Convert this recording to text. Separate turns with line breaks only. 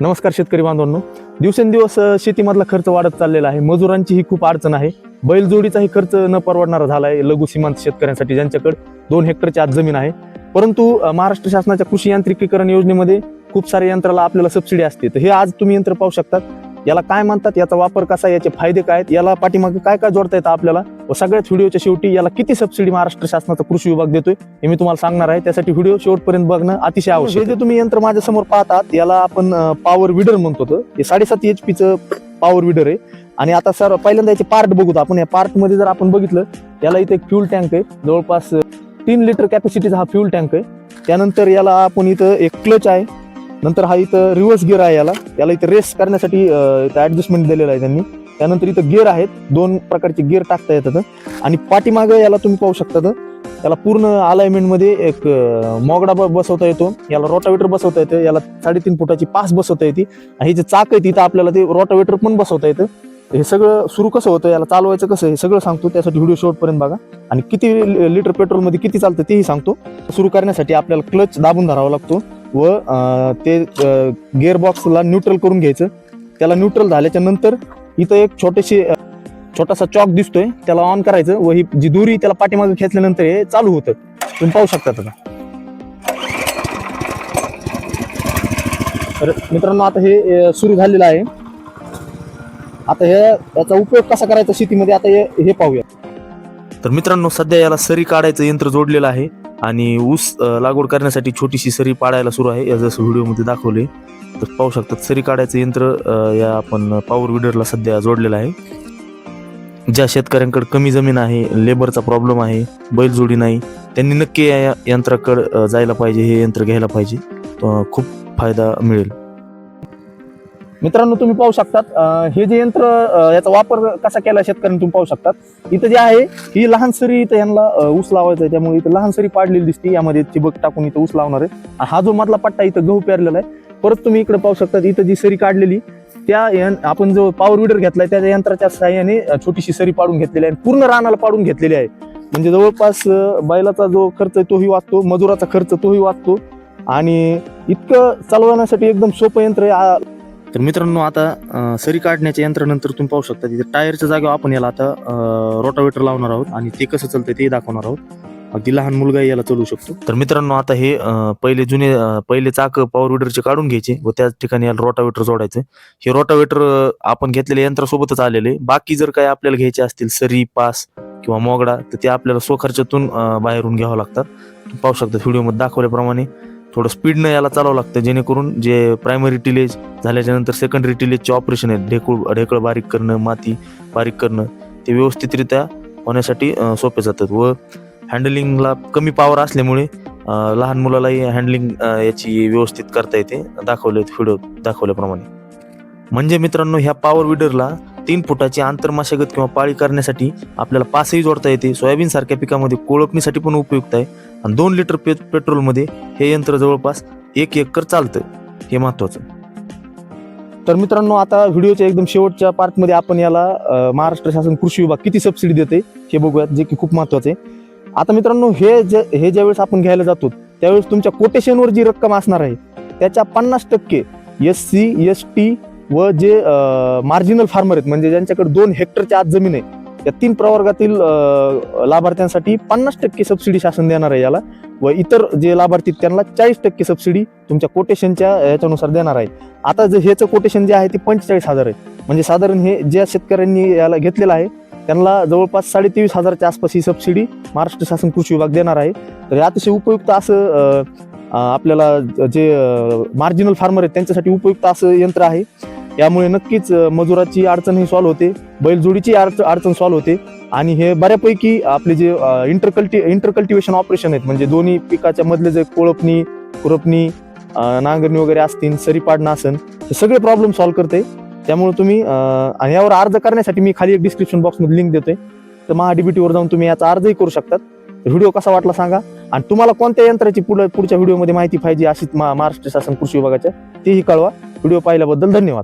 नमस्कार शेतकरी बांधवांनो. दिवसेंदिवस शेतीमधला खर्च वाढत चाललेला आहे. मजुरांची ही खूप अडचण आहे. बैलजोडीचाही खर्च न परवडणारा झाला आहे लघु सीमांत शेतकऱ्यांसाठी, ज्यांच्याकडे 2 हेक्टरची आत जमीन आहे. परंतु महाराष्ट्र शासनाच्या कृषी यांत्रिकीकरण योजनेमध्ये खूप साऱ्या यंत्राला आपल्याला सबसिडी असते. तर हे आज तुम्ही यंत्र पाहू शकतात. याला काय म्हणतात, याचा वापर कसा, याचे फायदे काय आहेत, याला पाठीमागे काय काय जोडता येतं आपल्याला, व सगळ्याच व्हिडिओच्या शेवटी याला किती सबसिडी महाराष्ट्र शासनाचा कृषी विभाग देतोय हे मी तुम्हाला सांगणार आहे. त्यासाठी व्हिडिओ शेवटपर्यंत बघणं अतिशय आवश्यक आहे. जे तुम्ही यंत्र माझ्या समोर पाहतात याला आपण पॉवर विडर म्हणतो. हे 7.5 HP चं पॉवर विडर आहे. आणि आता सर पहिल्यांदा याचे पार्ट बघूत आपण. या पार्ट मध्ये जर आपण बघितलं, याला इथे एक फ्यूल टँक आहे. जवळपास 3 लिटर कॅपॅसिटीचा हा फ्यूल टँक आहे. त्यानंतर याला आपण इथं एक क्लच आहे. नंतर हा इथं रिव्हर्स गिअर आहे. याला इथं रेस करण्यासाठी ऍडजस्टमेंट दिलेलं आहे त्यांनी. त्यानंतर इथं गिअर आहेत, 2 प्रकारचे गिअर टाकता येतात. आणि पाठीमागं याला तुम्ही पाहू शकता, याला पूर्ण अलाइनमेंट मध्ये एक मोगडा बसवता येतो. याला रोटावेटर बसवता येतं. याला 3.5 फुटाची पास बसवता येते. आणि हे जे चाक आहे तिथं आपल्याला ते रोटावेटर पण बसवता येतं. हे सगळं सुरू कसं होतं, याला चालवायचं कसं, हे सगळं सांगतो. त्यासाठी व्हिडिओ शेवटपर्यंत बघा. आणि किती लिटर पेट्रोलमध्ये किती चालतं तेही सांगतो. सुरू करण्यासाठी आपल्याला क्लच दाबून धरावा लागतो व ते गिअर बॉक्सला न्यूट्रल करून घ्यायचं. त्याला न्यूट्रल झाल्याच्या नंतर इथं एक छोटासा चॉक दिसतोय, त्याला ऑन करायचं व ही जी दोरी त्याला पाठीमागे खेचल्यानंतर हे चालू होतं. तुम्ही पाहू शकता. तर मित्रांनो, आता हे सुरू झालेलं आहे. आता याचा उपयोग कसा करायचा शेतीमध्ये, आता हे पाहूया. तर मित्रांनो, सध्या याला सरी काढायचं यंत्र जोडलेलं आहे आणि ऊस लागवड करण्यासाठी छोटीशी सरी पाडायला सुरू आहे, जसं व्हिडिओमध्ये दाखवले. तर पाहू शकतात, सरी काढायचं यंत्र या आपण पॉवर विडरला सध्या जोडलेलं आहे. ज्या शेतकऱ्यांकडे कमी जमीन आहे, लेबरचा प्रॉब्लेम आहे, बैलजोडी नाही, त्यांनी नक्की या यंत्राकडे जायला पाहिजे, हे यंत्र घ्यायला पाहिजे. खूप फायदा मिळेल. मित्रांनो, तुम्ही पाहू शकतात हे जे यंत्र, याचा वापर कसा केला शेतकऱ्यांनी तुम्ही पाहू शकतात. इथं जे आहे ही लहान सरी, इथं यांना ऊस लावायचा आहे, त्यामुळे इथं लहान सरी पाडलेली दिसते. यामध्ये ठिबक टाकून इथं ऊस लावणार आहे. हा जो मधला पट्टा इथं गहू पेरलेला आहे. परत तुम्ही इकडे पाहू शकता, इथं जी सरी काढलेली, त्या आपण जो पॉवर विडर घेतलाय त्या यंत्राच्या साहाय्याने छोटीशी सरी पाडून घेतलेली आहे. पूर्ण रानाला पाडून घेतलेली आहे. म्हणजे जवळपास बैलाचा जो खर्च तोही वाचतो, मजुराचा खर्च तोही वाचतो. आणि इतकं चालवण्यासाठी एकदम सोपं यंत्र आहे. तर मित्रांनो, आता सरी काढण्याच्या यंत्रानंतर तुम्ही पाहू शकता, तिथे टायरच्या जागेवर आपण याला आता रोटावेटर लावणार आहोत आणि ते कसं चालतंय ते दाखवणार आहोत. अगदी लहान मुलगाही याला चालू शकतो. तर मित्रांनो, आता हे पहिले चाक पॉवर विडरचे काढून घ्यायचे व त्याच ठिकाणी याला रोटावेटर जोडायचं. हे रोटावेटर आपण घेतलेल्या यंत्रासोबतच आलेले. बाकी जर काही आपल्याला घ्यायचे असतील, सरी, पास किंवा मोगडा, तर ते आपल्याला स्वखर्चातून बाहेरून घ्यावं लागतात. तुम्ही पाहू शकता व्हिडिओमध्ये दाखवल्याप्रमाणे थोडं स्पीडनं याला चालवावं लागतं, जेणेकरून जे प्रायमरी टिलेज झाल्याच्या नंतर सेकंडरी टिलेजचे ऑपरेशन आहे, ढेकळ बारीक करणं, माती बारीक करणं, ते व्यवस्थितरित्या होण्यासाठी सोपे जातात. व हँडलिंगला कमी पॉवर असल्यामुळे लहान मुलालाही हँडलिंग याची व्यवस्थित करता येते, व्हिडिओ दाखवल्याप्रमाणे. म्हणजे मित्रांनो, ह्या पॉवर विडरला 3 फुटाची आंतरमशागत किंवा पाळी करण्यासाठी आपल्याला पासही जोडता येते. सोयाबीन सारख्या पिकामध्ये कोळपणीसाठी पण उपयुक्त आहे. आणि 2 लिटर पेट्रोलमध्ये हे यंत्र जवळपास 1 एकर चालतं, हे महत्वाचं. तर मित्रांनो, आता व्हिडिओच्या एकदम शेवटच्या पार्टमध्ये आपण याला महाराष्ट्र शासन कृषी विभाग किती सबसिडी देते हे बघूयात, जे की खूप महत्वाचं आहे. आता मित्रांनो, हे ज्यावेळेस आपण घ्यायला जातो त्यावेळेस तुमच्या कोटेशनवर जी रक्कम असणार आहे त्याच्या 50% SC, ST व जे मार्जिनल फार्मर आहेत, म्हणजे ज्यांच्याकडे 2 हेक्टरच्या आत जमीन आहे, या 3 प्रवर्गातील लाभार्थ्यांसाठी 50% सबसिडी शासन देणार आहे याला. व इतर जे लाभार्थी त्यांना 40% सबसिडी तुमच्या कोटेशनच्या याच्यानुसार देणार आहे. आता ह्याचं कोटेशन जे आहे ते 45,000 आहे. म्हणजे साधारण हे ज्या शेतकऱ्यांनी याला घेतलेलं आहे त्यांना जवळपास 23,500च्या आसपास ही सबसिडी महाराष्ट्र शासन कृषी विभाग देणार आहे. तर अतिशय उपयुक्त असं आपल्याला जे मार्जिनल फार्मर आहेत त्यांच्यासाठी उपयुक्त असं यंत्र आहे. यामुळे नक्कीच मजुराची अडचणही सॉल्व्ह होते, बैलजोडीची अडचण सॉल्व्ह होते. आणि हे बऱ्यापैकी आपले जे इंटरकल्टिवेशन ऑपरेशन आहेत, म्हणजे दोन्ही पिकाच्या मधले जे कोळपणी, खुरपणी, नांगरणी वगैरे असतील, सरी पाडणं असेल, हे सगळे प्रॉब्लेम सॉल्व्ह करते. त्यामुळे तुम्ही आणि यावर अर्ज करण्यासाठी मी खाली एक डिस्क्रिप्शन बॉक्समध्ये लिंक देतोय, तर महाडीबीटीवर जाऊन तुम्ही याचा अर्जही करू शकतात. व्हिडिओ कसा वाटला सांगा. आणि तुम्हाला कोणत्या यंत्राची पुढच्या व्हिडिओमध्ये माहिती पाहिजे अशीच महाराष्ट्र शासन कृषी विभागाच्या, तेही कळवा. व्हिडिओ पाहिल्याबद्दल धन्यवाद.